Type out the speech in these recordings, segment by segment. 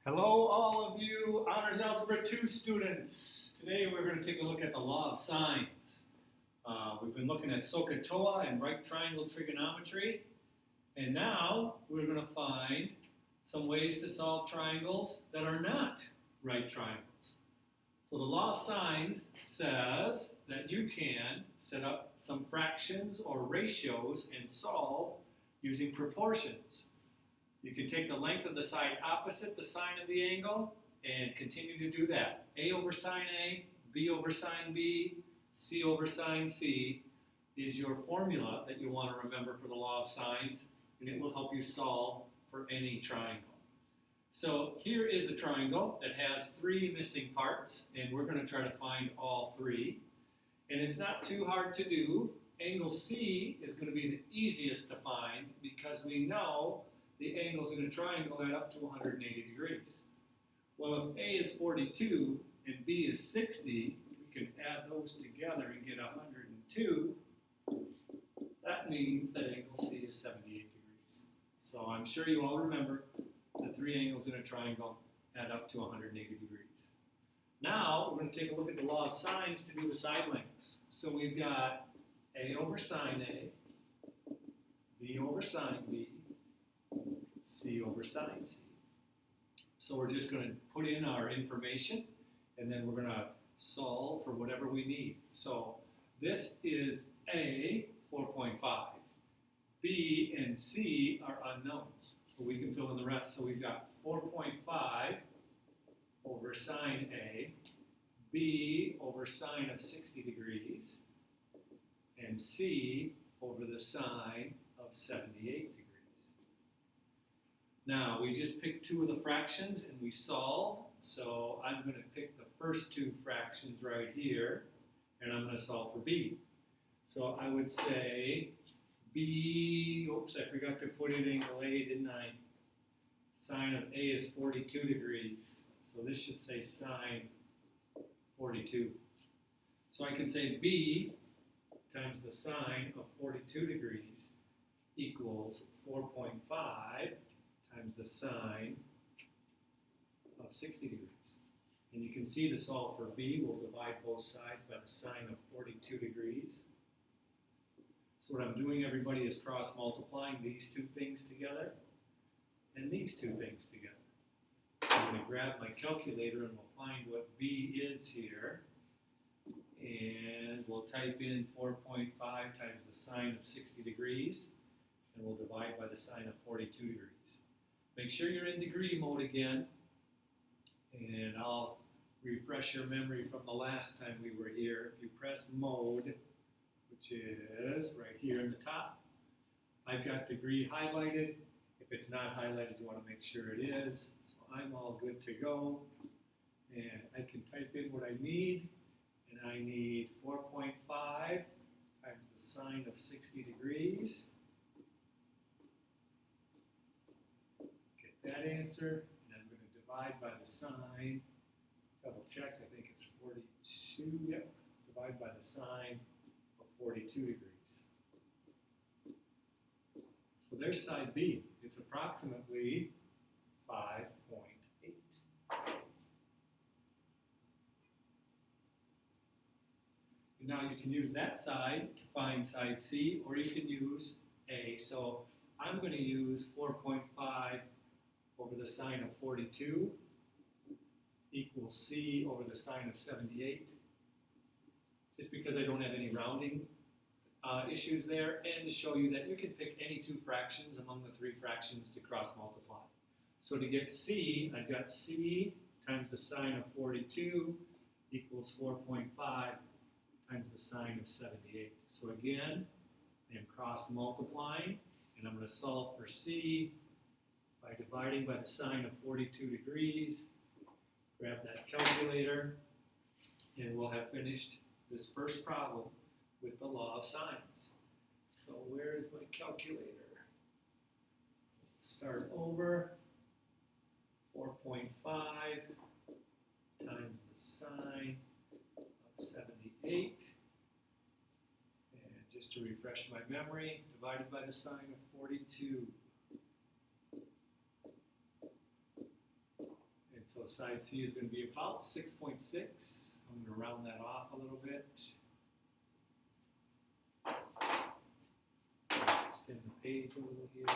Hello, all of you Honors Algebra 2 students. Today we're going to take a look at the law of sines. We've been looking at SOHCAHTOA and right triangle trigonometry. And now we're going to find some ways to solve triangles that are not right triangles. So the law of sines says that you can set up some fractions or ratios and solve using proportions. You can take the length of the side opposite the sine of the angle and continue to do that. A over sine A, B over sine B, C over sine C is your formula that you want to remember for the law of sines, and it will help you solve for any triangle. So here is a triangle that has three missing parts, and we're going to try to find all three. And it's not too hard to do. Angle C is going to be the easiest to find because we know the angles in a triangle add up to 180 degrees. Well, if A is 42 and B is 60, we can add those together and get 102. That means that angle C is 78 degrees. So I'm sure you all remember the three angles in a triangle add up to 180 degrees. Now we're going to take a look at the law of sines to do the side lengths. So we've got A over sine A, B over sine B, C over sine C. So we're just going to put in our information and then we're going to solve for whatever we need. So this is A, 4.5. B and C are unknowns, but we can fill in the rest. So we've got 4.5 over sine A, B over sine of 60 degrees, and C over the sine of 78 degrees. Now, we just picked two of the fractions and we solve. So I'm going to pick the first two fractions right here, and I'm going to solve for B. So I would say B, oops, I forgot to put in angle A, didn't I? Sine of A is 42 degrees. So this should say sine 42. So I can say B times the sine of 42 degrees equals 4.5 times the sine of 60 degrees. And you can see to solve for B, we'll divide both sides by the sine of 42 degrees. So what I'm doing, everybody, is cross-multiplying these two things together and these two things together. I'm going to grab my calculator and we'll find what B is here. And we'll type in 4.5 times the sine of 60 degrees, and we'll divide by the sine of 42 degrees. Make sure you're in degree mode again, and I'll refresh your memory from the last time we were here. If you press mode, which is right here in the top, I've got degree highlighted. If it's not highlighted, you want to make sure it is. So I'm all good to go, and I can type in what I need, and I need 4.5 times the sine of 60 degrees. That answer, and I'm going to divide by the sine, double check, I think it's 42, yep, divide by the sine of 42 degrees. So there's side B, it's approximately 5.8. And now you can use that side to find side C, or you can use A. So I'm going to use 4.5 over the sine of 42 equals C over the sine of 78, just because I don't have any rounding issues there, and to show you that you can pick any two fractions among the three fractions to cross multiply. So to get C, I've got C times the sine of 42 equals 4.5 times the sine of 78. So again, I am cross multiplying, and I'm going to solve for C by dividing by the sine of 42 degrees. Grab that calculator, and we'll have finished this first problem with the law of sines. So where is my calculator? Start over. 4.5 times the sine of 78. And just to refresh my memory, divided by the sine of 42. So side C is going to be about 6.6. I'm going to round that off a little bit. Extend the page a little here.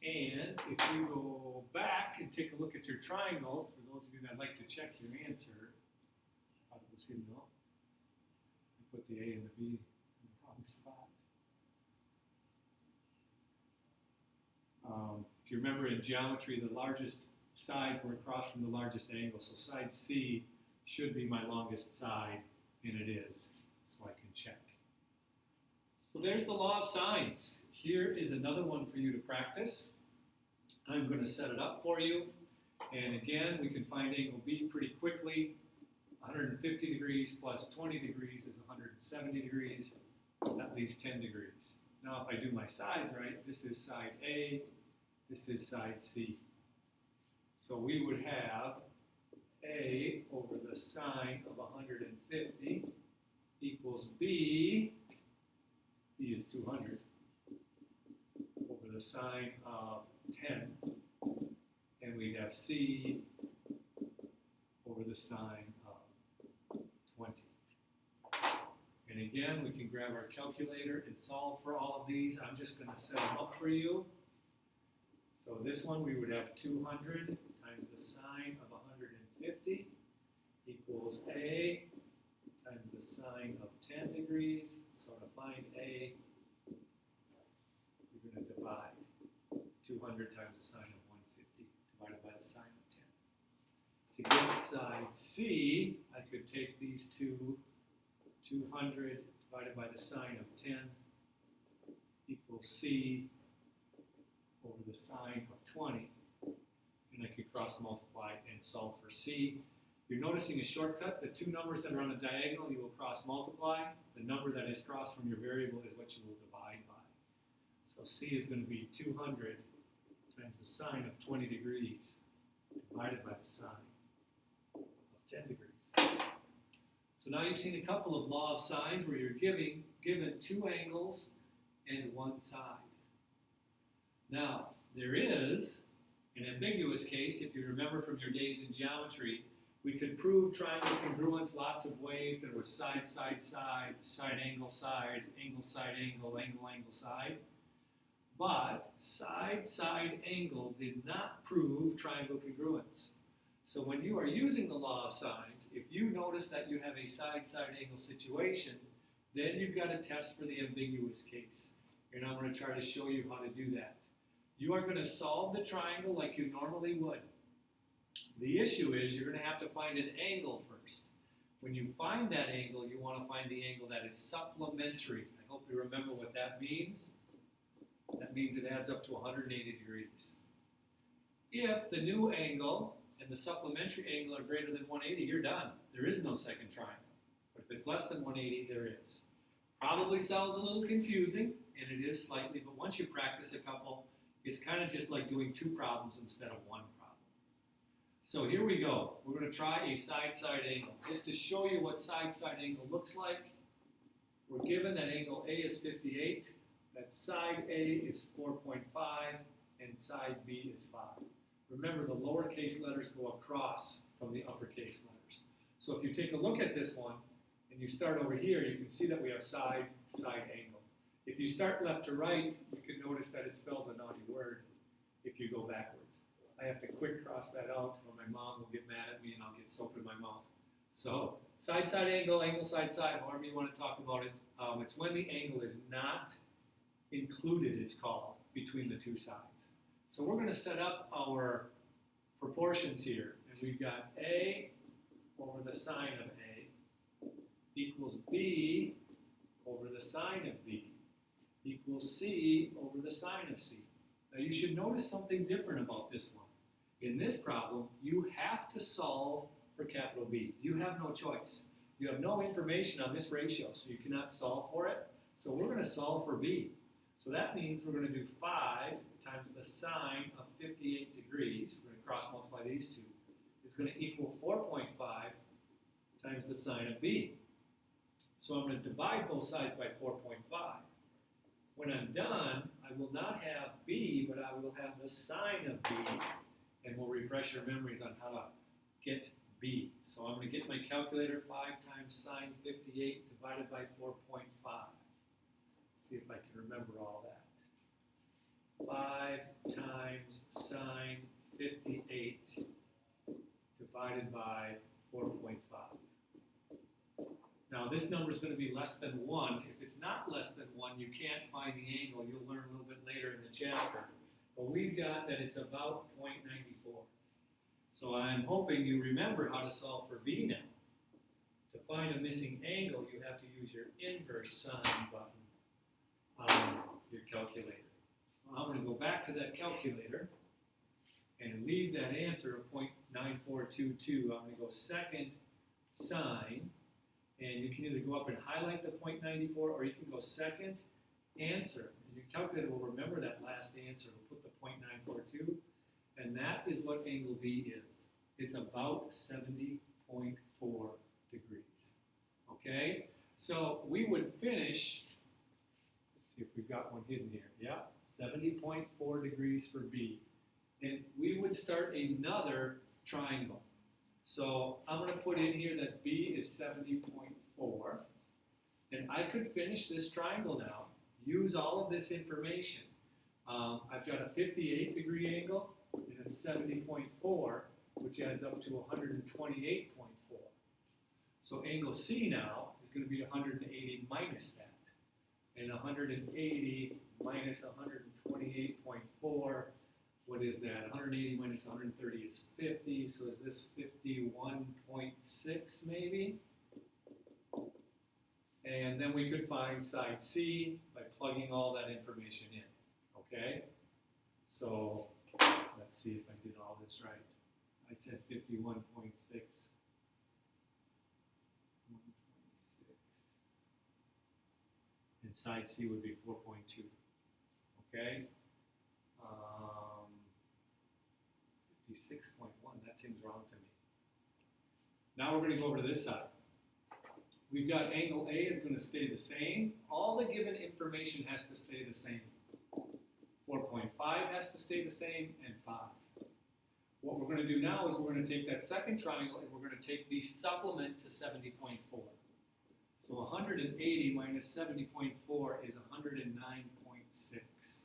And if you go back and take a look at your triangle, for those of you that like to check your answer, I thought it was hidden off. I put the A and the B in the wrong spot. If you remember in geometry, the largest sides were across from the largest angle, so side C should be my longest side, and it is, so I can check. So there's the law of sines. Here is another one for you to practice. I'm going to set it up for you, and again, we can find angle B pretty quickly. 150 degrees plus 20 degrees is 170 degrees. That leaves 10 degrees. Now if I do my sides right, this is side A, this is side C. So we would have A over the sine of 150 equals B, B is 200, over the sine of 10, and we'd have C over the sine of 20. And again, we can grab our calculator and solve for all of these. I'm just going to set them up for you. So this one we would have 200 times the sine of 150 equals A times the sine of 10 degrees. So to find A, you're going to divide 200 times the sine of 150 divided by the sine of 10. To get side C, I could take these two, 200 divided by the sine of 10 equals C over the sine of 20. And I could cross multiply and solve for C. You're noticing a shortcut. The two numbers that are on a diagonal you will cross multiply. The number that is crossed from your variable is what you will divide by. So C is going to be 200 times the sine of 20 degrees divided by the sine of 10 degrees. So now you've seen a couple of law of sines where you're given two angles and one side. Now, there is an ambiguous case, if you remember from your days in geometry. We could prove triangle congruence lots of ways. There was side, side, side, side, angle, angle, side. But side, side, angle did not prove triangle congruence. So when you are using the law of sines, if you notice that you have a side, side, angle situation, then you've got to test for the ambiguous case. And I'm going to try to show you how to do that. You are going to solve the triangle like you normally would. The issue is you're going to have to find an angle first. When you find that angle, you want to find the angle that is supplementary. I hope you remember what that means. That means it adds up to 180 degrees. If the new angle and the supplementary angle are greater than 180, you're done. There is no second triangle. But if it's less than 180, there is. Probably sounds a little confusing, and it is slightly, but once you practice a couple, it's kind of just like doing two problems instead of one problem. So here we go. We're going to try a side-side angle. Just to show you what side-side angle looks like, we're given that angle A is 58, that side A is 4.5, and side B is 5. Remember, the lowercase letters go across from the uppercase letters. So if you take a look at this one, and you start over here, you can see that we have side, side angle. If you start left to right, you can notice that it spells a naughty word if you go backwards. I have to quick cross that out, or my mom will get mad at me and I'll get soap in my mouth. So, side, side, angle, angle, side, side, however you want to talk about it. It's when the angle is not included, it's called, between the two sides. So we're going to set up our proportions here. And we've got A over the sine of A equals B over the sine of B equals C over the sine of C. Now you should notice something different about this one. In this problem, you have to solve for capital B. You have no choice. You have no information on this ratio, so you cannot solve for it. So we're going to solve for B. So that means we're going to do 5 times the sine of 58 degrees. We're going to cross multiply these two. Is going to equal 4.5 times the sine of B. So I'm going to divide both sides by 4.5. When I'm done, I will not have B, but I will have the sine of B, and we'll refresh your memories on how to get B. So I'm going to get my calculator. 5 times sine 58 divided by 4.5. See if I can remember all that. 5 times sine 58 divided by 4.5. Now this number is going to be less than 1. If it's not less than 1, you can't find the angle. You'll learn a little bit later in the chapter. But we've got that it's about 0.94. So I'm hoping you remember how to solve for B now. To find a missing angle, you have to use your inverse sine button on your calculator. So I'm going to go back to that calculator and leave that answer of 0.9422. I'm going to go second sine. And you can either go up and highlight the 0.94, or you can go second answer. And your calculator will remember that last answer. We'll put the 0.942, and that is what angle B is. It's about 70.4 degrees. Okay? So we would finish, let's see if we've got one hidden here. Yeah, 70.4 degrees for B. And we would start another triangle. So I'm going to put in here that B is 70.4, and I could finish this triangle now, use all of this information. I've got a 58 degree angle and a 70.4, which adds up to 128.4. So angle C now is going to be 180 minus that, and 180 minus 128.4. What is that? 180 minus 130 is 50, so is this 51.6 maybe? And then we could find side C by plugging all that information in, okay? So let's see if I did all this right. I said 51.6. 126. And side C would be 4.2, okay? 56.1, that seems wrong to me. Now we're going to go over to this side. We've got angle A is going to stay the same. All the given information has to stay the same. 4.5 has to stay the same, and 5. What we're going to do now is we're going to take that second triangle and we're going to take the supplement to 70.4. So 180 minus 70.4 is 109.6.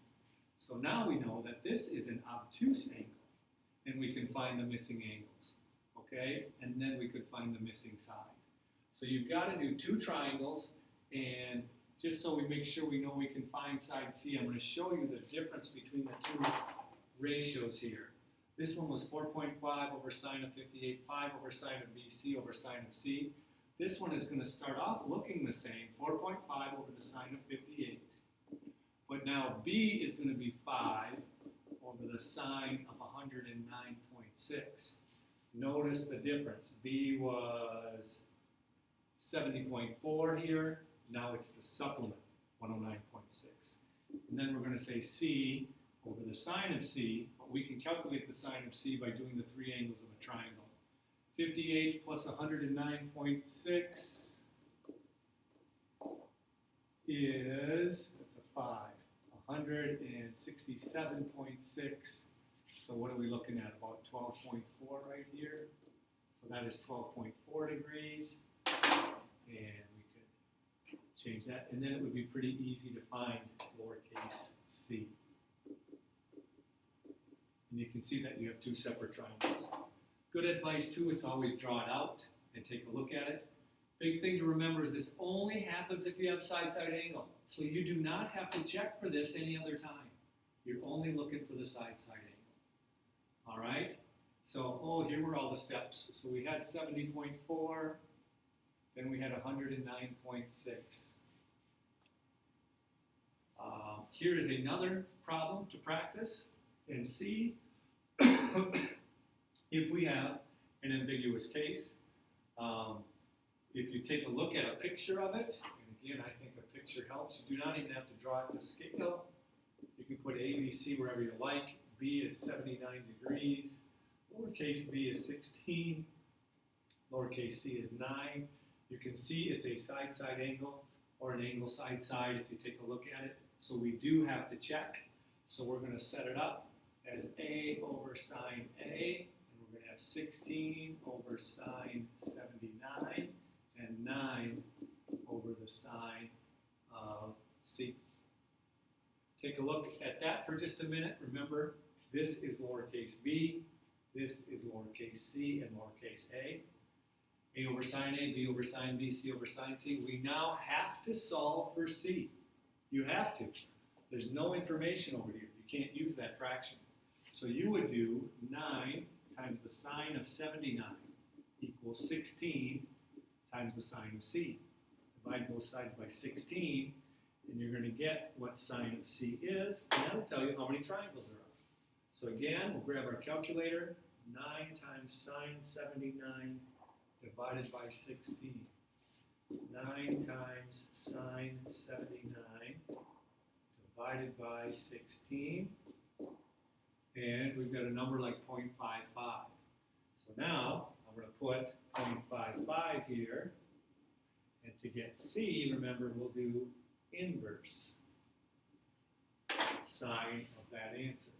So now we know that this is an obtuse angle, and we can find the missing angles, okay? And then we could find the missing side. So you've got to do 2 triangles, and just so we make sure we know we can find side C, I'm going to show you the difference between the 2 ratios here. This one was 4.5 over sine of 58, 5 over sine of BC over sine of C. This one is going to start off looking the same, 4.5 over the sine of 58. But now B is going to be 5 over the sine of 109.6. Notice the difference. B was 70.4 here. Now it's the supplement, 109.6. And then we're going to say C over the sine of C. But we can calculate the sine of C by doing the 3 angles of a triangle. 58 plus 109.6 is, that's a 5. 167.6. So what are we looking at? About 12.4 right here. So that is 12.4 degrees. And we could change that. And then it would be pretty easy to find lowercase c. And you can see that you have 2 separate triangles. Good advice too is to always draw it out and take a look at it. Big thing to remember is this only happens if you have side-side angle. So you do not have to check for this any other time. You're only looking for the side-side angle. All right? So, here were all the steps. So we had 70.4, then we had 109.6. Here is another problem to practice and see if we have an ambiguous case. If you take a look at a picture of it, and again, I think a picture helps. You do not even have to draw it to scale. You can put A, B, C wherever you like. B is 79 degrees. Lowercase b is 16. Lowercase c is 9. You can see it's a side-side angle. or an angle side if you take a look at it. So we do have to check. So we're going to set it up as A over sine A, and we're going to have 16 over sine 79, and 9 over the sine of C. Take a look at that for just a minute. Remember, this is lowercase b, this is lowercase c, and lowercase a. A over sine A, B over sine B, C over sine C. We now have to solve for C. You have to. There's no information over here. You can't use that fraction. So you would do 9 times the sine of 79 equals 16 times the sine of C. Divide both sides by 16, and you're going to get what sine of C is, and that'll tell you how many triangles there are. So again, we'll grab our calculator. 9 times sine 79 divided by 16. 9 times sine 79 divided by 16. And we've got a number like 0.55. So now I'm going to put 0.55 here. And to get C, remember, we'll do inverse sine of that answer.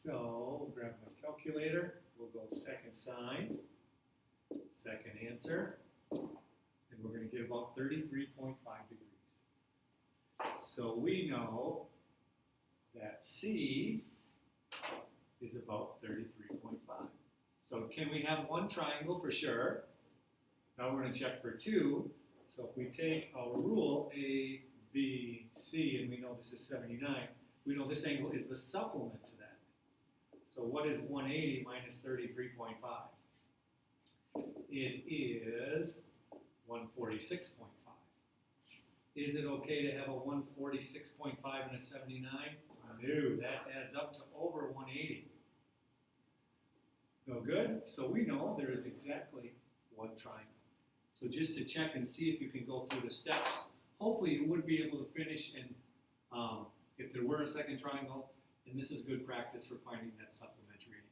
So we'll grab my calculator. We'll go second sine, second answer, and we're going to get about 33.5 degrees. So we know that C is about 33.5. So can we have one triangle for sure? Now we're going to check for two. So if we take our rule A, B, C, and we know this is 79, we know this angle is the supplement to that. So what is 180 minus 33.5? It is 146.5. Is it okay to have a 146.5 and a 79? No, that adds up to over 180. No good? So we know there is exactly one triangle. So just to check and see if you can go through the steps, hopefully you would be able to finish and if there were a second triangle, and this is good practice for finding that supplementary angle.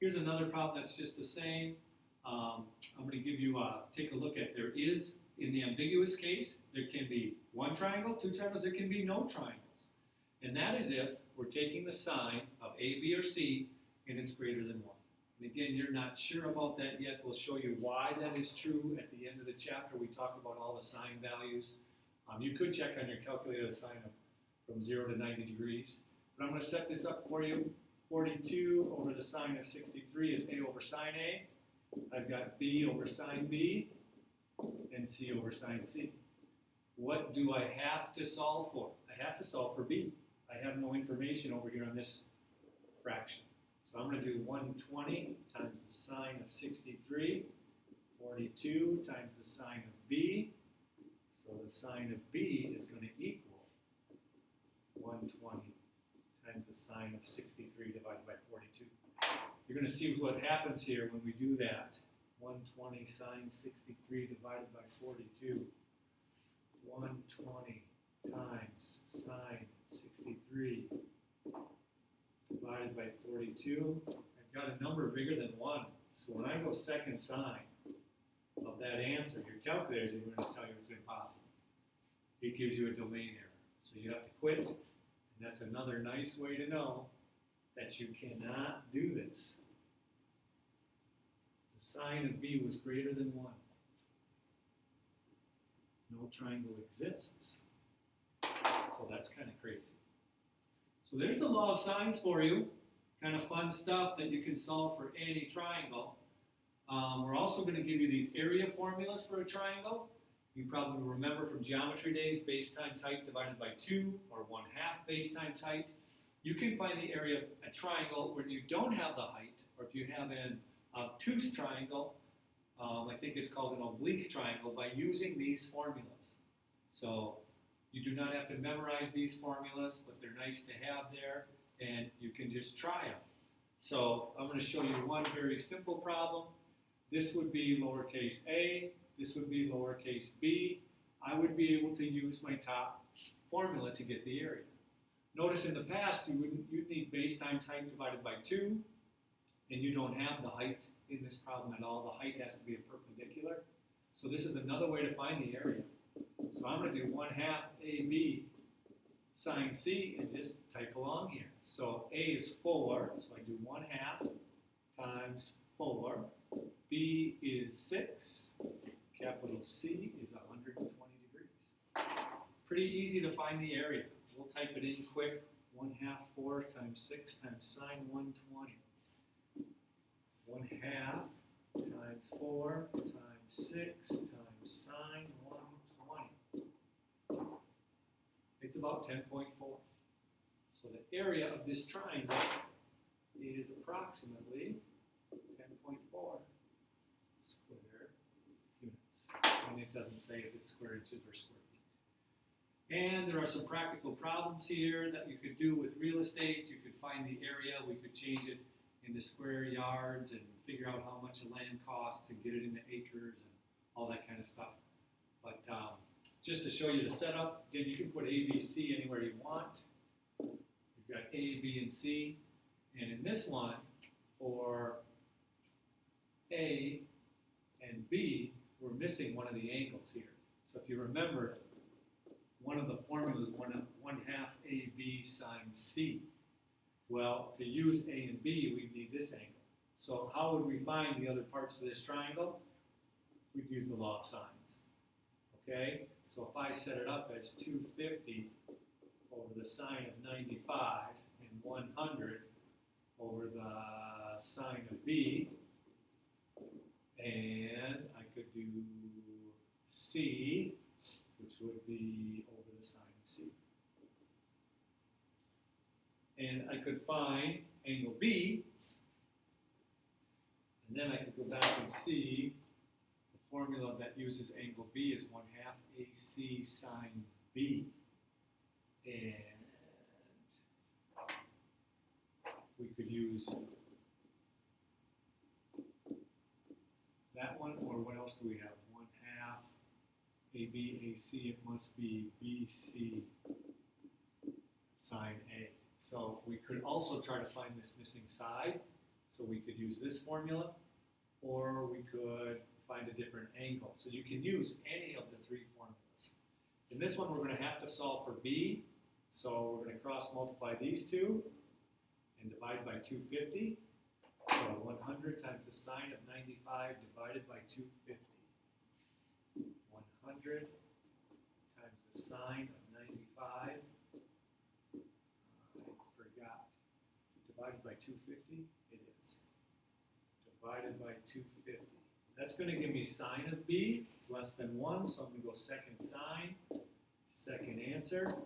Here's another problem that's just the same. I'm going to give you take a look at, there is, in the ambiguous case, there can be one triangle, two triangles, there can be no triangles. And that is if we're taking the sine of A, B, or C, and it's greater than 1. And again, you're not sure about that yet. We'll show you why that is true at the end of the chapter. We talk about all the sine values. You could check on your calculator the sine of from 0 to 90 degrees. But I'm going to set this up for you. 42 over the sine of 63 is A over sine A. I've got B over sine B and C over sine C. What do I have to solve for? I have to solve for B. I have no information over here on this fraction. So I'm going to do 120 times the sine of 63, 42 times the sine of B. So the sine of B is going to equal 120 times the sine of 63 divided by 42. You're going to see what happens here when we do that. 120 sine 63 divided by 42. 120 times sine 63 divided by 42. I've got a number bigger than 1. So when I go second sine of that answer, your calculator is going to tell you it's impossible. It gives you a domain error. So you have to quit. And that's another nice way to know that you cannot do this. The sine of B was greater than 1. No triangle exists. So that's kind of crazy. So there's the law of sines for you. Kind of fun stuff that you can solve for any triangle. We're also going to give you these area formulas for a triangle. You probably remember from geometry days, base times height divided by 2, or 1/2 base times height. You can find the area of a triangle when you don't have the height, or if you have an obtuse triangle, I think it's called an oblique triangle, by using these formulas. So you do not have to memorize these formulas, but they're nice to have there, and you can just try them. So I'm going to show you one very simple problem. This would be lowercase a, this would be lowercase b. I would be able to use my top formula to get the area. Notice in the past you'd need base times height divided by 2, and you don't have the height in this problem at all. The height has to be a perpendicular. So this is another way to find the area. So I'm going to do 1/2 AB sine C and just type along here. So A is 4, so I do 1/2 times 4. B is 6. Capital C is 120 degrees. Pretty easy to find the area. We'll type it in quick. 1/2 4 times 6 times sine 120. 1/2 times 4 times 6 times sine 120. It's about 10.4. So the area of this triangle is approximately 10.4 square units. And it doesn't say if it's square inches or square feet. And there are some practical problems here that you could do with real estate. You could find the area. We could change it into square yards and figure out how much land costs and get it into acres and all that kind of stuff. But just to show you the setup, again, you can put A, B, C anywhere you want. You've got A, B, and C. And in this one, for A and B, we're missing one of the angles here. So if you remember, one of the formulas is 1/2 AB sine C. Well, to use A and B, we need this angle. So how would we find the other parts of this triangle? We'd use the law of sines. Okay? So if I set it up as 250 over the sine of 95 and 100 over the sine of B, and I could do C, which would be over the sine of C. And I could find angle B, and then I could go back and see the formula that uses angle B is 1/2 AC sine B. And we could use that one, or what else do we have? 1/2 AB AC, it must be BC sine A. So we could also try to find this missing side. So we could use this formula, or we could find a different angle. So you can use any of the three formulas. In this one, we're going to have to solve for B. So we're going to cross multiply these two and divide by 250. So 100 times the sine of 95 divided by 250. 100 times the sine of 95. I forgot. Divided by 250? It is. Divided by 250. That's going to give me sine of B. It's less than 1, so I'm going to go second sine, second answer.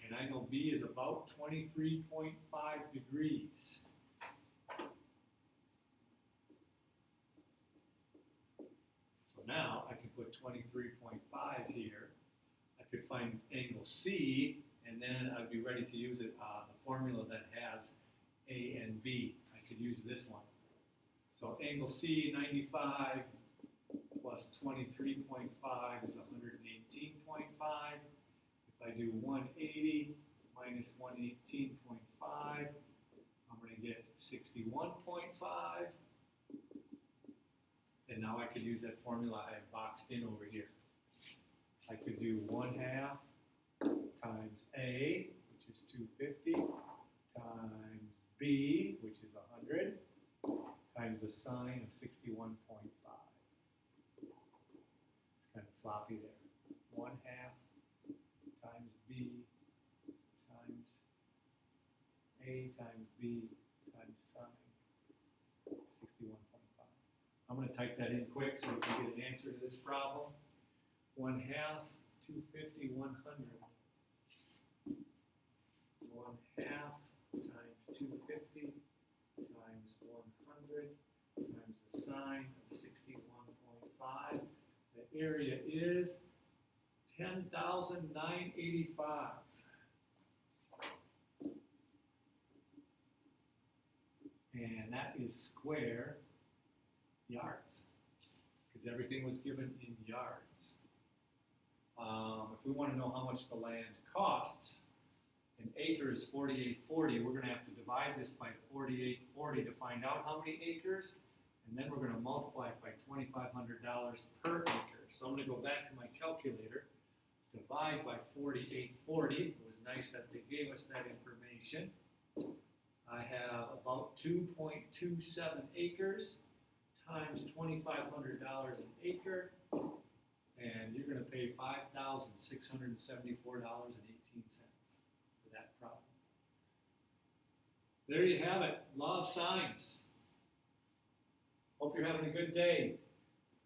And I know B is about 23.5 degrees. So now I can put 23.5 here. I could find angle C, and then I'd be ready to use it, the formula that has A and B. I could use this one. So angle C, 95 plus 23.5 is 118.5. If I do 180 minus 118.5, I'm going to get 61.5. And now I could use that formula I have boxed in over here. I could do 1/2 times A, which is 250, times B, which is 100, times the sine of 61.5. It's kind of sloppy there. 1/2 times B times A times B times sine 61.5. I'm going to type that in quick so we can get an answer to this problem. 1/2, 250, 100. 1/2 times 250 times 100 times the sine of 61.5. The area is 10,985. And that is square yards, because everything was given in yards. If we want to know how much the land costs, an acre is 4840. We're going to have to divide this by 4840 to find out how many acres, and then we're going to multiply it by $2,500 per acre. So I'm going to go back to my calculator. divide by 4840. It was nice that they gave us that information. I have about 2.27 acres times $2,500 an acre, and you're going to pay $5,674.18 for that problem. There you have it, law of signs. Hope you're having a good day,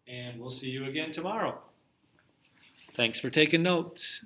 and we'll see you again tomorrow. Thanks for taking notes.